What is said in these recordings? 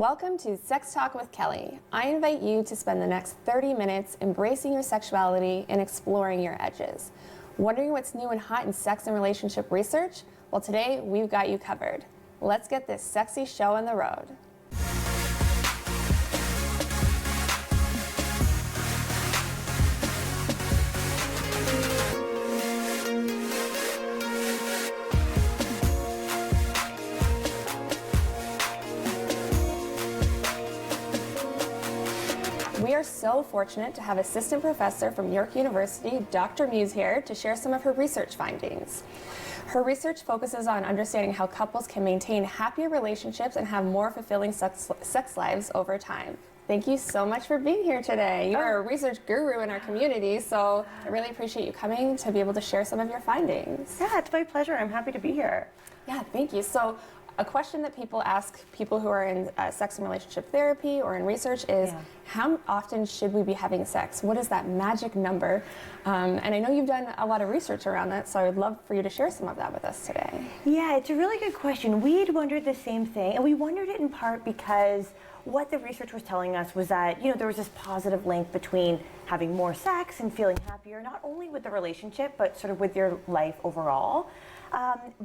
Welcome to Sex Talk with Kelly. I invite you to spend the next 30 minutes embracing your sexuality and exploring your edges. Wondering what's new and hot in sex and relationship research? Well, today we've got you covered. Let's get this sexy show on the road. We are so fortunate to have assistant professor from York University, Dr. Muise, here to share some of her research findings. Her research focuses on understanding how couples can maintain happier relationships and have more fulfilling sex lives over time. Thank you so much for being here today. You're a research guru in our community, so I really appreciate you coming to be able to share some of your findings. Yeah, it's my pleasure. I'm happy to be here. Yeah, thank you. So, a question that people ask people who are in sex and relationship therapy or in research is, how often should we be having sex? What is that magic number? And I know you've done a lot of research around that, so I would love for you to share some of that with us today. Yeah, it's a really good question. We'd wondered the same thing, and we wondered it in part because what the research was telling us was that, there was this positive link between having more sex and feeling happier, not only with the relationship, but sort of with your life overall.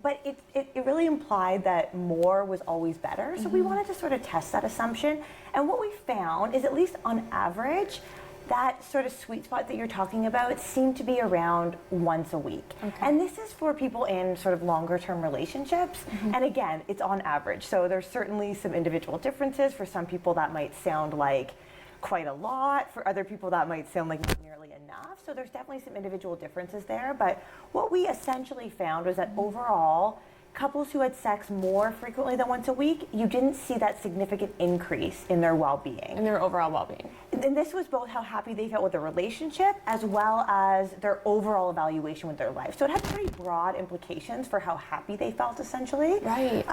But it really implied that more was always better. So we wanted to sort of test that assumption. And what we found is, at least on average, that sort of sweet spot that you're talking about seemed to be around once a week. Okay. And this is for people in sort of longer term relationships. And again, it's on average. So there's certainly some individual differences. For some people that might sound like quite a lot. For other people that might sound like not nearly enough. So there's definitely some individual differences there. But what we essentially found was that overall, couples who had sex more frequently than once a week, you didn't see that significant increase in their well-being. In their overall well-being. And this was both how happy they felt with the relationship as well as their overall evaluation with their life. So it had pretty broad implications for how happy they felt, essentially. Right.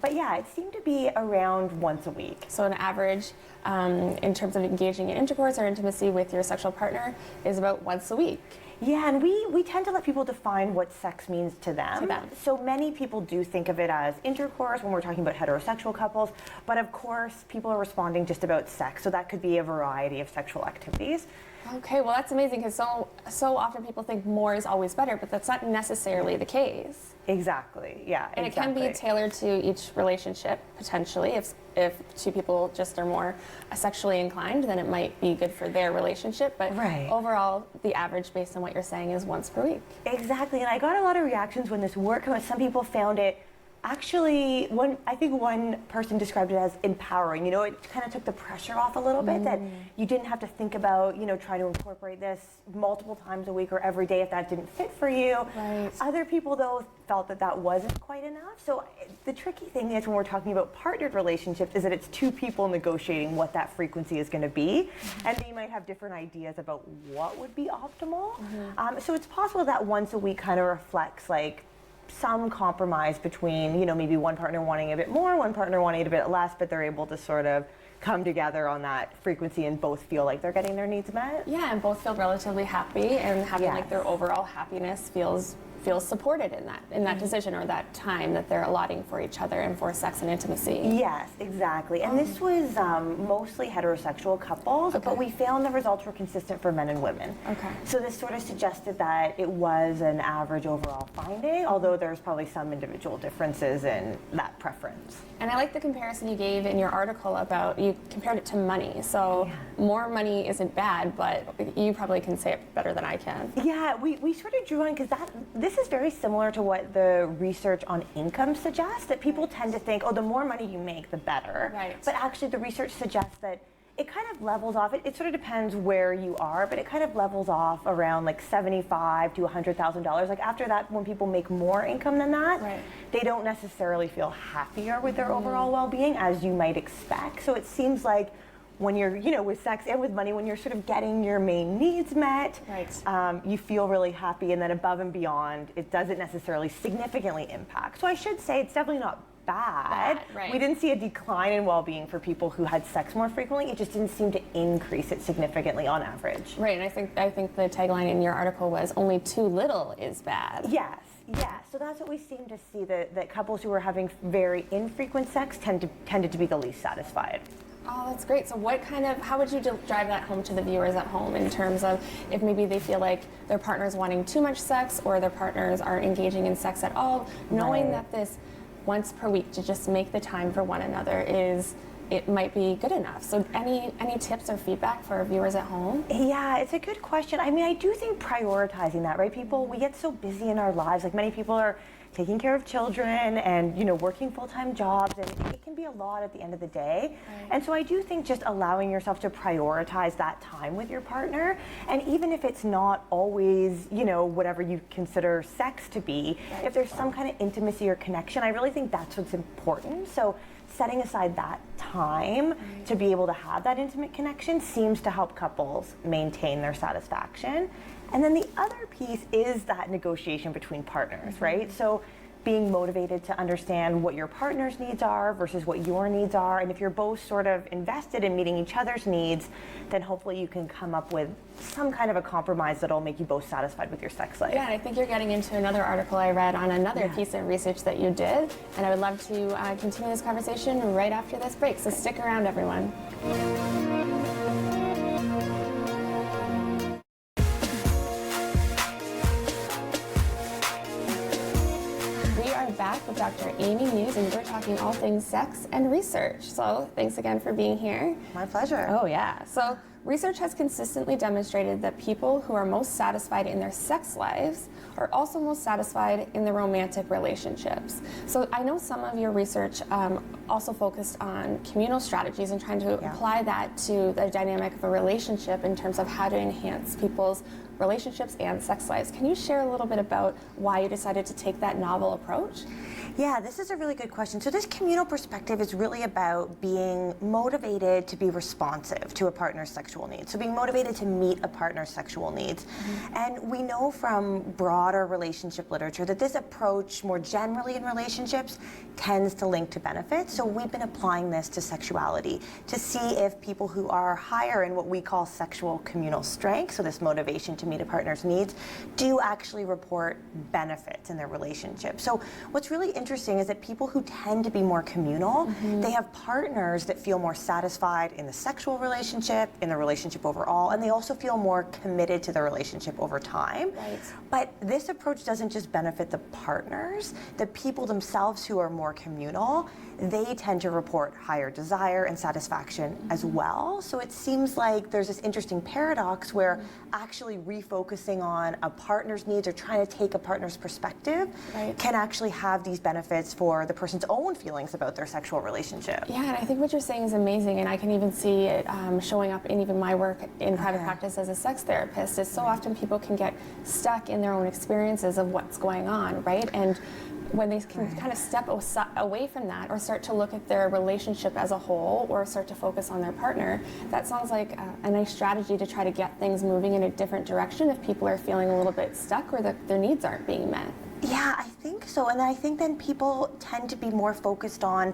But yeah, it seemed to be around once a week. So an average in terms of engaging in intercourse or intimacy with your sexual partner is about once a week. Yeah, and we tend to let people define what sex means to them. So many people do think of it as intercourse when we're talking about heterosexual couples, but of course people are responding just about sex, so that could be a variety of sexual activities. Okay, well that's amazing, because so often people think more is always better, but that's not necessarily the case. Exactly, yeah. And it can be tailored to each relationship, potentially. If two people just are more sexually inclined, then it might be good for their relationship. But overall, the average, based on what you're saying, is once per week. Exactly, and I got a lot of reactions when this worked. Some people found it actually, I think one person described it as empowering. It kind of took the pressure off a little bit, that you didn't have to think about, trying to incorporate this multiple times a week or every day if that didn't fit for you. Right. Other people, though, felt that that wasn't quite enough. So the tricky thing is, when we're talking about partnered relationships, is that it's two people negotiating what that frequency is going to be. And they might have different ideas about what would be optimal. So it's possible that once a week kind of reflects like some compromise between, maybe one partner wanting a bit more, one partner wanting a bit less, but they're able to sort of come together on that frequency and both feel like they're getting their needs met. Yeah, and both feel relatively happy, and having like their overall happiness feels supported in that decision, or that time that they're allotting for each other and for sex and intimacy. Yes, exactly. And this was mostly heterosexual couples, but we found the results were consistent for men and women. Okay. So this sort of suggested that it was an average overall finding, although there's probably some individual differences in that preference. And I like the comparison you gave in your article about, you compared it to money. So more money isn't bad, but you probably can say it better than I can. Yeah, we sort of drew on, because this is very similar to what the research on income suggests, that people tend to think, the more money you make, the better. Right. But actually the research suggests that it kind of levels off. It sort of depends where you are, but it kind of levels off around like $75,000 to $100,000. Like after that, when people make more income than that, they don't necessarily feel happier with their overall well-being, as you might expect. So it seems like when you're, with sex and with money, when you're sort of getting your main needs met, you feel really happy, and then above and beyond, it doesn't necessarily significantly impact. So I should say it's definitely not bad. We didn't see a decline in well-being for people who had sex more frequently. It just didn't seem to increase it significantly on average. Right, and I think the tagline in your article was, only too little is bad. Yes, yes. so that's what we seem to see, that couples who are having very infrequent sex tended to be the least satisfied. Oh, that's great. So how would you drive that home to the viewers at home in terms of if maybe they feel like their partner's wanting too much sex or their partners aren't engaging in sex at all, knowing that this once per week to just make the time for one another it might be good enough. So any tips or feedback for our viewers at home? Yeah, it's a good question. I mean, I do think prioritizing that, right? People, we get so busy in our lives. Like, many people are taking care of children and, working full-time jobs, and it can be a lot at the end of the day. Right. And so I do think just allowing yourself to prioritize that time with your partner, and even if it's not always, whatever you consider sex to be, right, if there's some kind of intimacy or connection, I really think that's what's important. So setting aside that time to be able to have that intimate connection seems to help couples maintain their satisfaction. And then the other piece is that negotiation between partners, right? So being motivated to understand what your partner's needs are versus what your needs are. And if you're both sort of invested in meeting each other's needs, then hopefully you can come up with some kind of a compromise that'll make you both satisfied with your sex life. Yeah, and I think you're getting into another article I read on another piece of research that you did. And I would love to continue this conversation right after this break. So stick around, everyone. Back with Dr. Amy Muise, and we're talking all things sex and research. So thanks again for being here. My pleasure. Oh yeah. So research has consistently demonstrated that people who are most satisfied in their sex lives are also most satisfied in their romantic relationships. So I know some of your research also focused on communal strategies and trying to apply that to the dynamic of a relationship in terms of how to enhance people's relationships and sex lives. Can you share a little bit about why you decided to take that novel approach? Yeah, this is a really good question. So this communal perspective is really about being motivated to be responsive to a partner's sexual needs. So being motivated to meet a partner's sexual needs. And we know from broader relationship literature that this approach more generally in relationships tends to link to benefits. So we've been applying this to sexuality to see if people who are higher in what we call sexual communal strength, so this motivation to meet a partner's needs, do actually report benefits in their relationship. So what's really interesting is that people who tend to be more communal, they have partners that feel more satisfied in the sexual relationship, in the relationship overall, and they also feel more committed to the relationship over time. Right. But this approach doesn't just benefit the partners, the people themselves who are more communal, they tend to report higher desire and satisfaction as well. So it seems like there's this interesting paradox where actually refocusing on a partner's needs or trying to take a partner's perspective can actually have these benefits for the person's own feelings about their sexual relationship. Yeah, and I think what you're saying is amazing, and I can even see it showing up in even my work in private practice as a sex therapist. Is so often people can get stuck in their own experiences of what's going on, right? And when they can kind of step away from that or start to look at their relationship as a whole or start to focus on their partner, that sounds like a nice strategy to try to get things moving in a different direction if people are feeling a little bit stuck or that their needs aren't being met. Yeah, I think so. And I think then people tend to be more focused on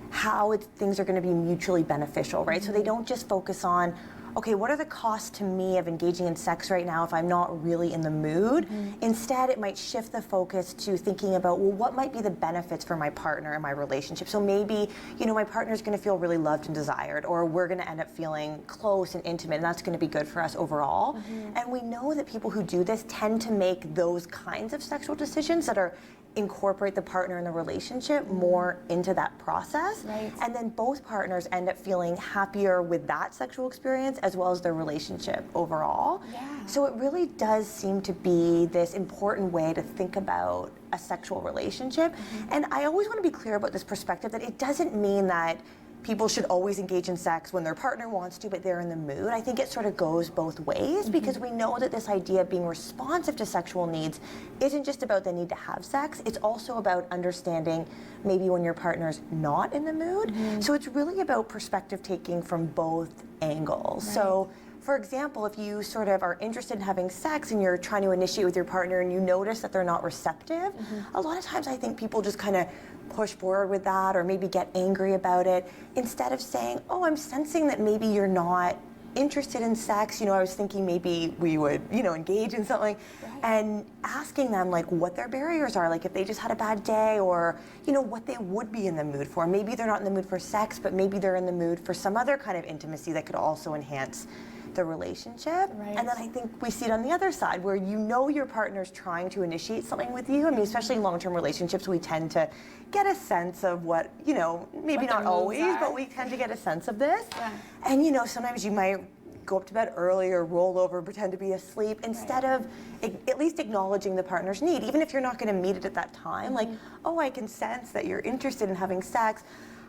how things are going to be mutually beneficial, right? So they don't just focus on, okay, what are the costs to me of engaging in sex right now if I'm not really in the mood? Instead, it might shift the focus to thinking about, well, what might be the benefits for my partner and my relationship? So maybe, my partner's going to feel really loved and desired, or we're going to end up feeling close and intimate, and that's going to be good for us overall. And we know that people who do this tend to make those kinds of sexual decisions that are incorporate the partner in the relationship more into that process. Right. And then both partners end up feeling happier with that sexual experience as well as their relationship overall. Yeah. So it really does seem to be this important way to think about a sexual relationship. And I always want to be clear about this perspective that it doesn't mean that people should always engage in sex when their partner wants to, but they're in the mood. I think it sort of goes both ways because we know that this idea of being responsive to sexual needs isn't just about the need to have sex, it's also about understanding maybe when your partner's not in the mood. So it's really about perspective taking from both angles. Right. So for example, if you sort of are interested in having sex and you're trying to initiate with your partner and you notice that they're not receptive, a lot of times I think people just kind of push forward with that or maybe get angry about it instead of saying, oh, I'm sensing that maybe you're not interested in sex, I was thinking maybe we would, engage in something, and asking them like what their barriers are, like if they just had a bad day, or, what they would be in the mood for. Maybe they're not in the mood for sex, but maybe they're in the mood for some other kind of intimacy that could also enhance the relationship. Right. And then I think we see it on the other side where your partner's trying to initiate something with you. I mean, especially in long-term relationships, we tend to get a sense of what, maybe not always, but we tend to get a sense of this. Yeah. And sometimes you might go up to bed early or roll over, pretend to be asleep, instead of at least acknowledging the partner's need, even if you're not going to meet it at that time. Like, oh, I can sense that you're interested in having sex.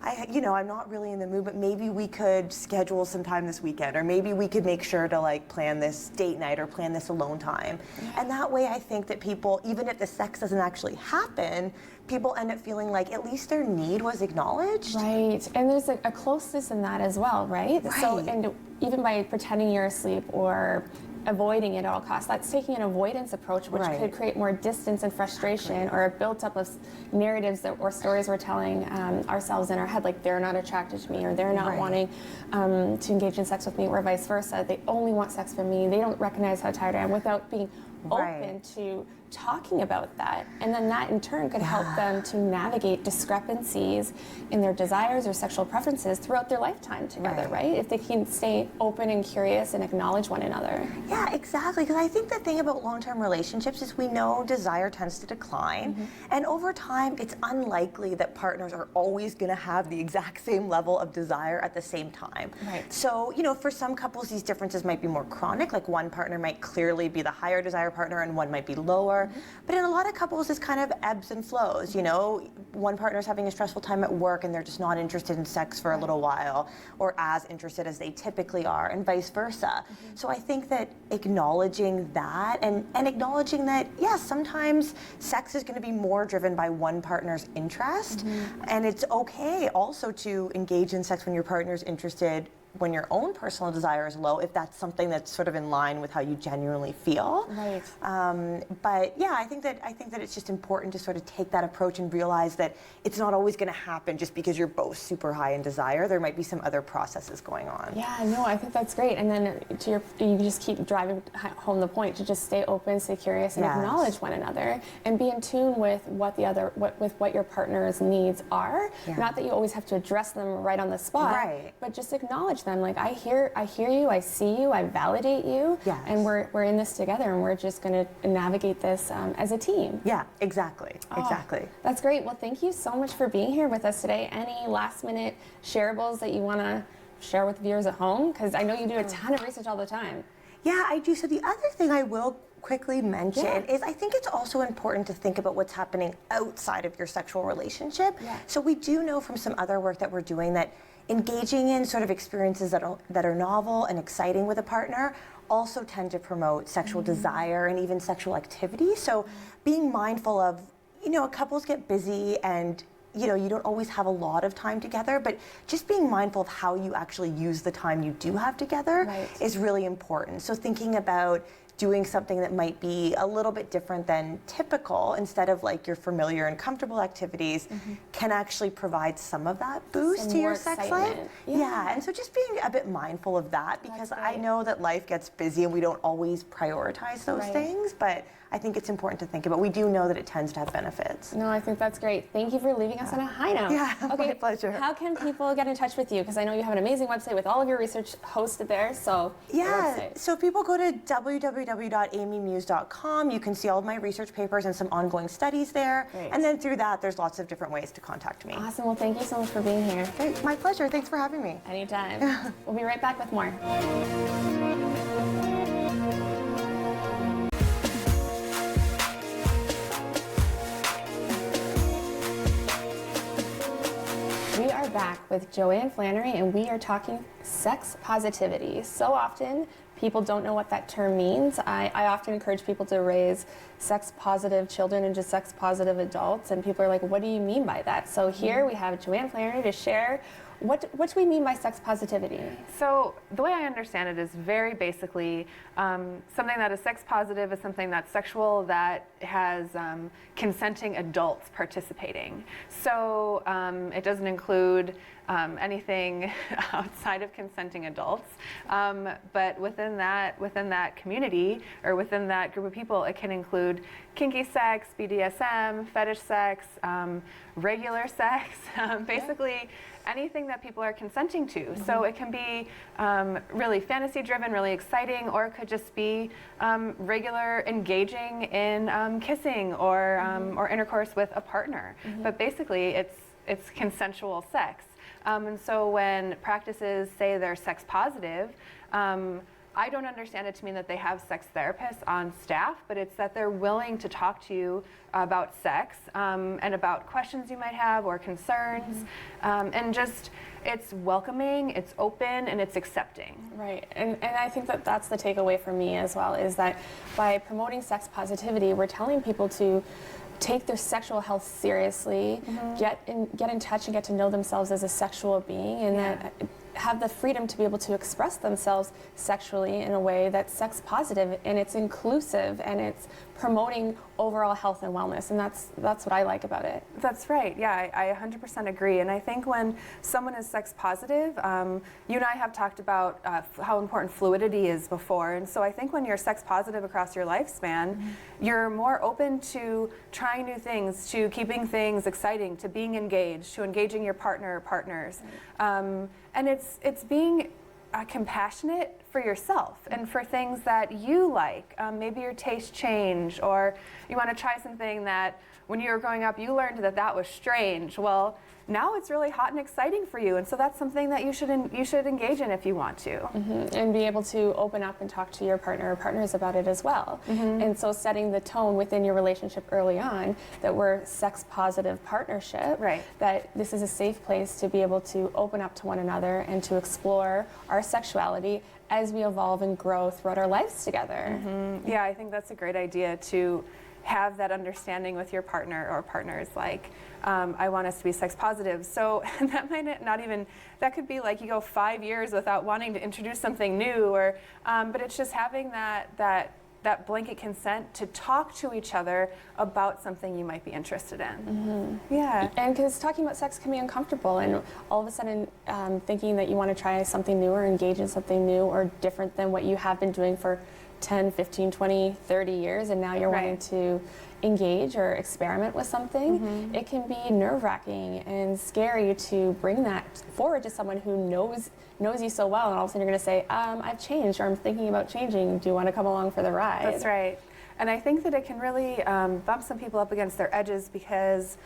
I'm not really in the mood, but maybe we could schedule some time this weekend, or maybe we could make sure to like plan this date night or plan this alone time. And that way I think that people, even if the sex doesn't actually happen, people end up feeling like at least their need was acknowledged. Right, and there's a closeness in that as well, right? So, and even by pretending you're asleep or avoiding it at all costs, that's taking an avoidance approach, which could create more distance and frustration, or a built-up of narratives or stories we're telling ourselves in our head, like they're not attracted to me, or they're not wanting to engage in sex with me, or vice versa. They only want sex from me. They don't recognize how tired I am, without being open to talking about that. And then that in turn could help them to navigate discrepancies in their desires or sexual preferences throughout their lifetime together, right? If they can stay open and curious and acknowledge one another. Yeah, exactly. Because I think the thing about long-term relationships is we know desire tends to decline. And over time, it's unlikely that partners are always going to have the exact same level of desire at the same time. Right. So, for some couples, these differences might be more chronic. Like one partner might clearly be the higher desire partner and one might be lower. But in a lot of couples, it's kind of ebbs and flows. One partner's having a stressful time at work and they're just not interested in sex for a little while, or as interested as they typically are, and vice versa. So I think that acknowledging that and acknowledging that, yes, sometimes sex is going to be more driven by one partner's interest, and it's okay also to engage in sex when your partner's interested when your own personal desire is low, if that's something that's sort of in line with how you genuinely feel. Right. But yeah, I think that it's just important to sort of take that approach and realize that it's not always going to happen just because you're both super high in desire. There might be some other processes going on. Yeah, no, I think that's great. And then you just keep driving home the point to just stay open, stay curious, and acknowledge one another, and be in tune with what your partner's needs are. Not that you always have to address them right on the spot, but just acknowledge them. Like, I hear you, I see you, I validate you, and we're in this together, and we're just going to navigate this as a team. Yeah, exactly. Exactly. That's great. Well, thank you so much for being here with us today. Any last minute shareables that you want to share with viewers at home? Because I know you do a ton of research all the time. Yeah, I do. So the other thing I will quickly mention is I think it's also important to think about what's happening outside of your sexual relationship. So we do know from some other work that we're doing that engaging in sort of experiences that are novel and exciting with a partner also tend to promote sexual desire and even sexual activity. So being mindful of, couples get busy and you don't always have a lot of time together, but just being mindful of how you actually use the time you do have together is really important. So thinking about doing something that might be a little bit different than typical, instead of like your familiar and comfortable activities, can actually provide some of that boost to your sex life. Yeah, and so just being a bit mindful of that, because I know that life gets busy and we don't always prioritize those things, but I think it's important to think about. We do know that it tends to have benefits. No, I think that's great. Thank you for leaving us on a high note. Yeah, my pleasure. How can people get in touch with you? Because I know you have an amazing website with all of your research hosted there. So so people go to www.amymuise.com. You can see all of my research papers and some ongoing studies there. And then through that, there's lots of different ways to contact me. Awesome. Well, thank you so much for being here. Great. My pleasure. Thanks for having me. Anytime. We'll be right back with more. We are back with Joanne Flannery, and we are talking sex positivity. So often, people don't know what that term means. I often encourage people to raise sex positive children and just sex positive adults, and people are like, what do you mean by that? So here we have Joanne Flannery to share what do we mean by sex positivity? So the way I understand it is very basically something that is sex positive is something that's sexual that has consenting adults participating. So it doesn't include anything outside of consenting adults, but within that community or within that group of people, it can include kinky sex, BDSM, fetish sex, regular sex, basically anything that people are consenting to. So it can be really fantasy driven, really exciting, or it could just be regular engaging in kissing or intercourse with a partner. But basically it's consensual sex. And so when practices say they're sex positive, I don't understand it to mean that they have sex therapists on staff, but it's that they're willing to talk to you about sex and about questions you might have or concerns. And just, it's welcoming, it's open, and it's accepting. Right, and I think that that's the takeaway for me as well, is that by promoting sex positivity, we're telling people to take their sexual health seriously, get in touch and get to know themselves as a sexual being, and that have the freedom to be able to express themselves sexually in a way that's sex positive and it's inclusive and it's promoting overall health and wellness, and that's what I like about it. That's right. Yeah, I 100% agree. And I think when someone is sex positive, you and I have talked about how important fluidity is before. And so I think when you're sex positive across your lifespan, you're more open to trying new things, to keeping things exciting, to being engaged, to engaging your partner or partners. And it's being compassionate for yourself and for things that you like. Maybe your tastes change, or you want to try something that when you were growing up you learned that was strange. Well, now it's really hot and exciting for you, and so that's something that you should engage in if you want to. And be able to open up and talk to your partner or partners about it as well. And so setting the tone within your relationship early on that we're sex positive partnership, that this is a safe place to be able to open up to one another and to explore our sexuality as we evolve and grow throughout our lives together. Yeah, I think that's a great idea, to have that understanding with your partner or partners, like, I want us to be sex positive. So that might not even, that could be like you go 5 years without wanting to introduce something new, or, but it's just having that blanket consent to talk to each other about something you might be interested in. Yeah. And because talking about sex can be uncomfortable, and all of a sudden thinking that you want to try something new or engage in something new or different than what you have been doing for 10, 15, 20, 30 years, and now you're wanting to engage or experiment with something, it can be nerve-wracking and scary to bring that forward to someone who knows you so well, and all of a sudden you're going to say, I've changed, or I'm thinking about changing. Do you want to come along for the ride? That's right. And I think that it can really bump some people up against their edges, because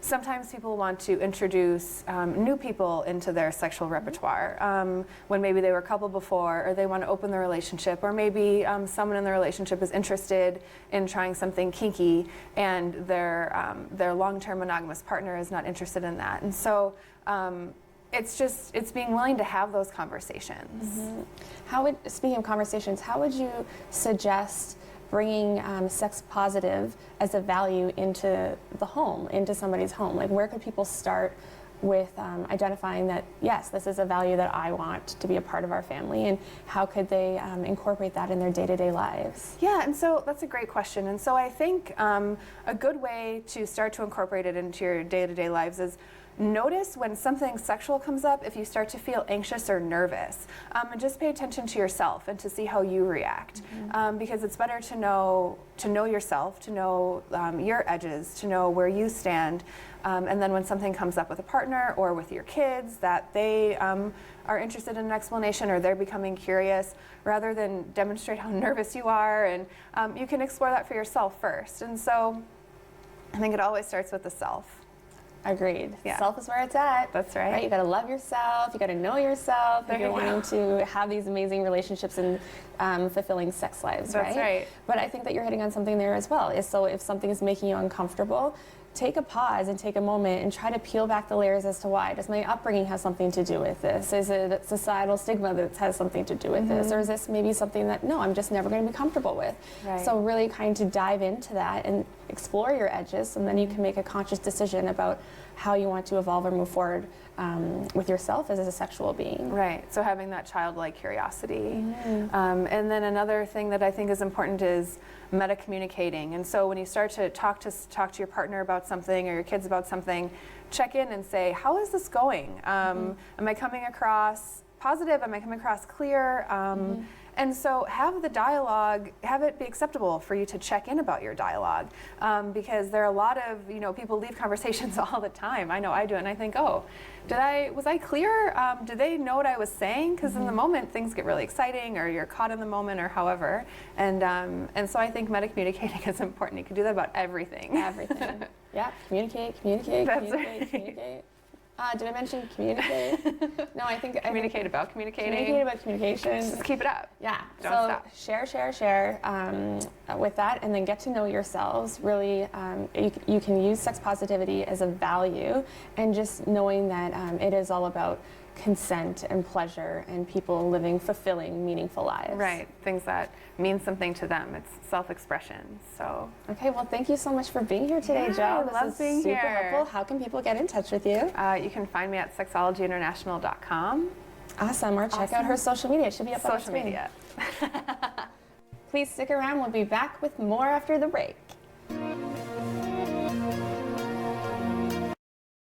sometimes people want to introduce new people into their sexual repertoire when maybe they were a couple before, or they want to open the relationship, or maybe someone in the relationship is interested in trying something kinky and their long-term monogamous partner is not interested in that. And so it's being willing to have those conversations. Speaking of conversations, how would you suggest bringing sex positive as a value into the home, into somebody's home? Like, where could people start with identifying that, yes, this is a value that I want to be a part of our family, and how could they incorporate that in their day-to-day lives? Yeah, and so that's a great question. And so I think a good way to start to incorporate it into your day-to-day lives is notice when something sexual comes up, if you start to feel anxious or nervous, and just pay attention to yourself and to see how you react, because it's better to know yourself, to know your edges, to know where you stand, and then when something comes up with a partner or with your kids that they are interested in an explanation, or they're becoming curious, rather than demonstrate how nervous you are, and you can explore that for yourself first. And so I think it always starts with the self. Agreed. Yeah. Self is where it's at. That's right. You got to love yourself. You got to know yourself if you're wanting to have these amazing relationships and fulfilling sex lives. That's right. But I think that you're hitting on something there as well. Is so if something is making you uncomfortable, take a pause and take a moment and try to peel back the layers as to why. Does my upbringing have something to do with this? Is it societal stigma that has something to do with this? Or is this maybe something that, no, I'm just never going to be comfortable with? Right. So really kind of dive into that and explore your edges, and then you can make a conscious decision about how you want to evolve or move forward with yourself as a sexual being. Right, so having that childlike curiosity. And then another thing that I think is important is meta-communicating. And so when you start to talk to your partner about something or your kids about something, check in and say, how is this going? Am I coming across positive? Am I coming across clear? And so have the dialogue, have it be acceptable for you to check in about your dialogue, because there are a lot of, people leave conversations all the time. I know I do, and I think, oh, was I clear? Did they know what I was saying? Because in the moment, things get really exciting, or you're caught in the moment, or however. And so I think meta-communicating is important. You can do that about everything. Everything. Yeah, communicate, communicate. Did I mention communicate? No, I think Communicate about communicating. Communicate about communication. Just keep it up. Yeah. Don't stop. Share with that, and then get to know yourselves. Really, you can use sex positivity as a value, and just knowing that it is all about consent and pleasure and people living fulfilling, meaningful lives. Right. Things that mean something to them. It's self-expression. So. Okay. Well, thank you so much for being here today, Jo. I love being super here. helpful. How can people get in touch with you? You can find me at sexologyinternational.com. Awesome. Or check out her social media. It should be up on the Social screen. media. Please stick around. We'll be back with more after the break.